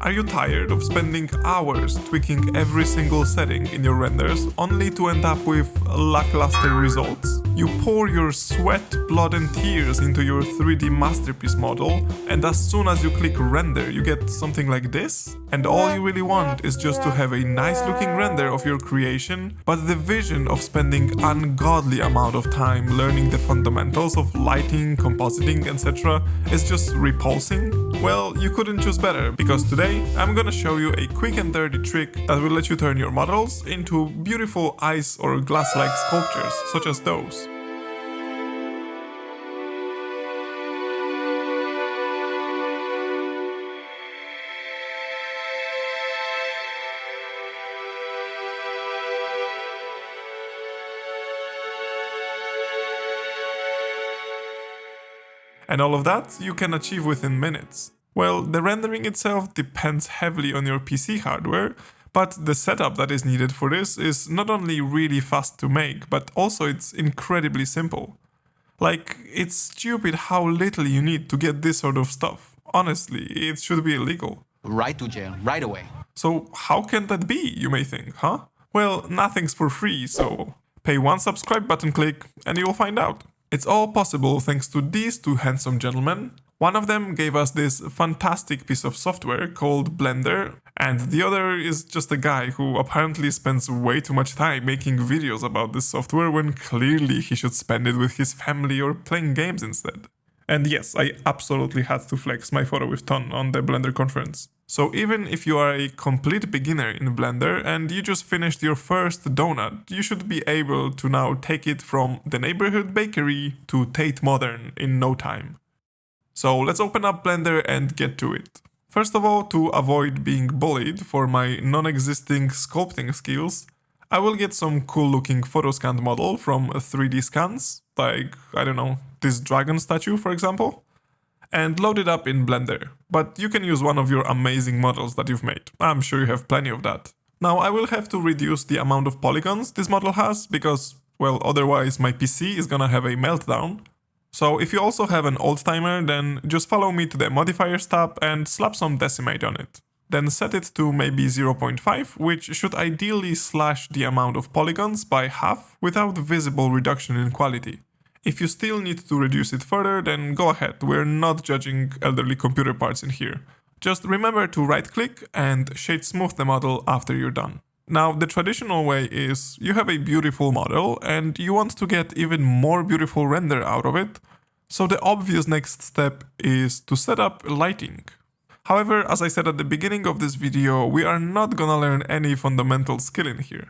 Are you tired of spending hours tweaking every single setting in your renders only to end up with lackluster results? You pour your sweat, blood and tears into your 3D masterpiece model, and as soon as you click render you get something like this? And all you really want is just to have a nice looking render of your creation, but the vision of spending ungodly amount of time learning the fundamentals of lighting, compositing, etc. is just repulsing? Well, you couldn't choose better, because today I'm gonna show you a quick and dirty trick that will let you turn your models into beautiful ice or glass-like sculptures, such as those. And all of that you can achieve within minutes. Well, the rendering itself depends heavily on your PC hardware, but the setup that is needed for this is not only really fast to make, but also it's incredibly simple. Like, it's stupid how little you need to get this sort of stuff. Honestly, it should be illegal. Right to jail, right away. So how can that be, you may think, huh? Well, nothing's for free, so pay one subscribe button click and you'll find out. It's all possible thanks to these two handsome gentlemen. One of them gave us this fantastic piece of software called Blender, and the other is just a guy who apparently spends way too much time making videos about this software when clearly he should spend it with his family or playing games instead. And yes, I absolutely had to flex my photo with Ton on the Blender conference. So even if you are a complete beginner in Blender and you just finished your first donut, you should be able to now take it from the neighborhood bakery to Tate Modern in no time. So let's open up Blender and get to it. First of all, to avoid being bullied for my non-existing sculpting skills, I will get some cool looking photoscanned model from 3D scans, like, I don't know, this dragon statue for example, and load it up in Blender. But you can use one of your amazing models that you've made. I'm sure you have plenty of that. Now I will have to reduce the amount of polygons this model has because, well, otherwise my PC is gonna have a meltdown. So if you also have an old timer, then just follow me to the modifiers tab and slap some decimate on it. Then set it to maybe 0.5, which should ideally slash the amount of polygons by half without visible reduction in quality. If you still need to reduce it further, then go ahead, we're not judging elderly computer parts in here. Just remember to right click and shade smooth the model after you're done. Now, the traditional way is you have a beautiful model and you want to get even more beautiful render out of it, so the obvious next step is to set up lighting. However, as I said at the beginning of this video, we are not gonna learn any fundamental skill in here.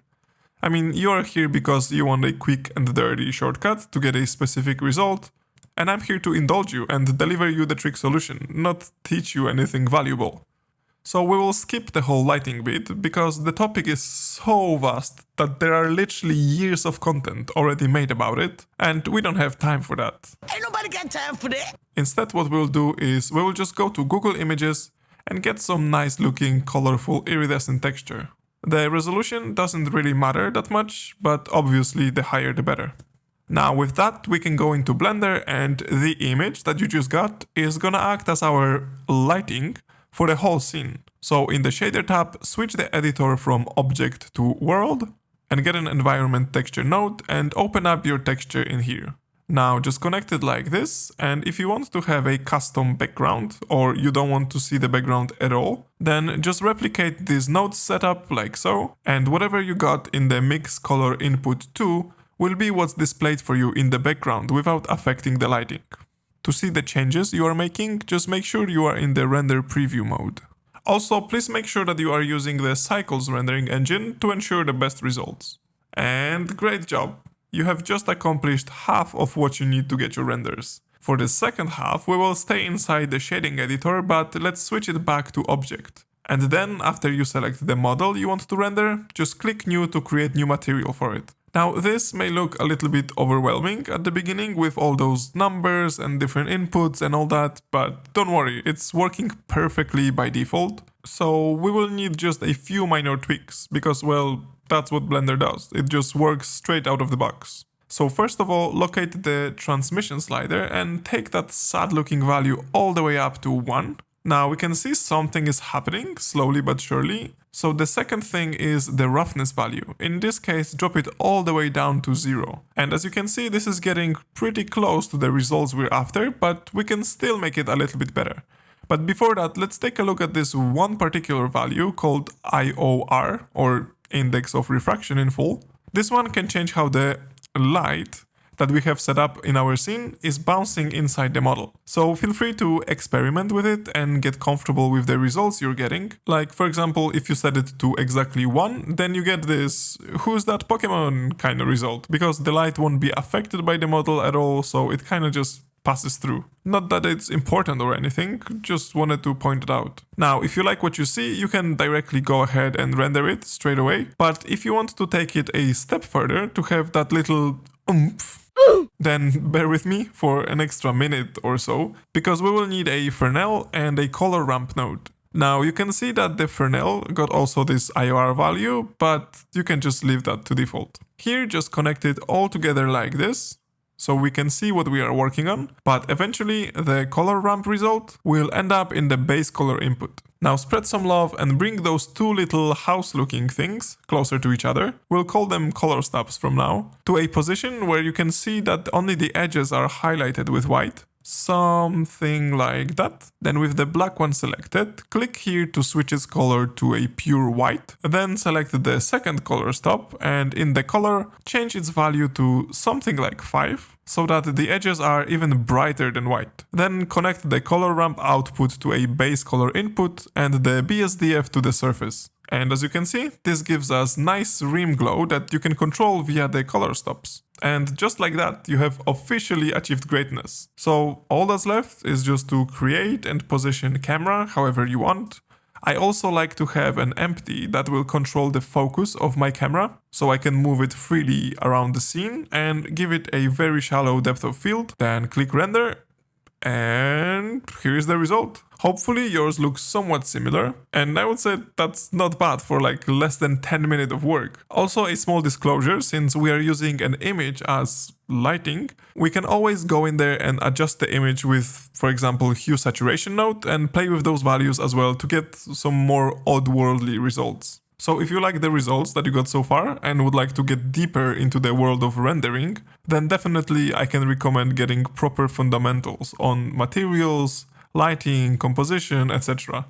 I mean, you are here because you want a quick and dirty shortcut to get a specific result, and I'm here to indulge you and deliver you the trick solution, not teach you anything valuable. So we will skip the whole lighting bit, because the topic is so vast that there are literally years of content already made about it, and we don't have time for that. Ain't nobody got time for that. Instead, what we'll do is we will just go to Google Images and get some nice looking colorful iridescent texture. The resolution doesn't really matter that much, but obviously the higher the better. Now with that we can go into Blender and the image that you just got is gonna act as our lighting for the whole scene. So in the shader tab, switch the editor from object to world and get an environment texture node and open up your texture in here. Now just connect it like this, and if you want to have a custom background or you don't want to see the background at all, then just replicate this node setup like so, and whatever you got in the mix color input 2 will be what's displayed for you in the background without affecting the lighting. To see the changes you are making, just make sure you are in the render preview mode. Also, please make sure that you are using the Cycles rendering engine to ensure the best results. And great job! You have just accomplished half of what you need to get your renders. For the second half, we will stay inside the shading editor, but let's switch it back to object. And then, after you select the model you want to render, just click new to create new material for it. Now, this may look a little bit overwhelming at the beginning with all those numbers and different inputs and all that, but don't worry, it's working perfectly by default. So we will need just a few minor tweaks, because, well, that's what Blender does. It just works straight out of the box. So first of all, locate the transmission slider and take that sad looking value all the way up to 1. Now we can see something is happening slowly but surely. So the second thing is the roughness value. In this case, drop it all the way down to 0. And as you can see, this is getting pretty close to the results we're after, but we can still make it a little bit better. But before that, let's take a look at this one particular value called IOR, or Index of Refraction in full. This one can change how the light that we have set up in our scene is bouncing inside the model. So feel free to experiment with it and get comfortable with the results you're getting. Like, for example, if you set it to exactly 1, then you get this "who's that Pokemon" kind of result, because the light won't be affected by the model at all, so it kind of just passes through. Not that it's important or anything, just wanted to point it out. Now, if you like what you see, you can directly go ahead and render it straight away. But if you want to take it a step further to have that little oomph, then bear with me for an extra minute or so, because we will need a Fresnel and a color ramp node. Now you can see that the Fresnel got also this IOR value, but you can just leave that to default. Here, just connect it all together like this, so we can see what we are working on, but eventually the color ramp result will end up in the base color input. Now spread some love and bring those two little house looking things closer to each other, we'll call them color stubs from now, to a position where you can see that only the edges are highlighted with white. Something like that. Then with the black one selected, click here to switch its color to a pure white. Then select the second color stop and in the color, change its value to something like 5, so that the edges are even brighter than white. Then connect the color ramp output to a base color input and the BSDF to the surface. And as you can see, this gives us nice rim glow that you can control via the color stops. And just like that, you have officially achieved greatness. So all that's left is just to create and position camera however you want. I also like to have an empty that will control the focus of my camera, so I can move it freely around the scene and give it a very shallow depth of field. Then click render, and here is the result. Hopefully yours looks somewhat similar, and I would say that's not bad for like less than 10 minutes of work. Also a small disclosure, since we are using an image as lighting, we can always go in there and adjust the image with, for example, hue saturation node and play with those values as well to get some more oddworldly results. So if you like the results that you got so far and would like to get deeper into the world of rendering, then definitely I can recommend getting proper fundamentals on materials, lighting, composition, etc.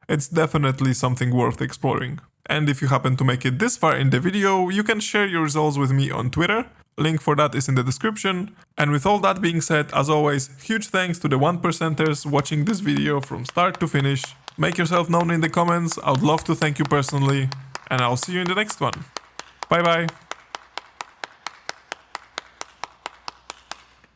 It's definitely something worth exploring. And if you happen to make it this far in the video, you can share your results with me on Twitter. Link for that is in the description. And with all that being said, as always, huge thanks to the 1%ers watching this video from start to finish. Make yourself known in the comments, I would love to thank you personally, and I'll see you in the next one. Bye bye!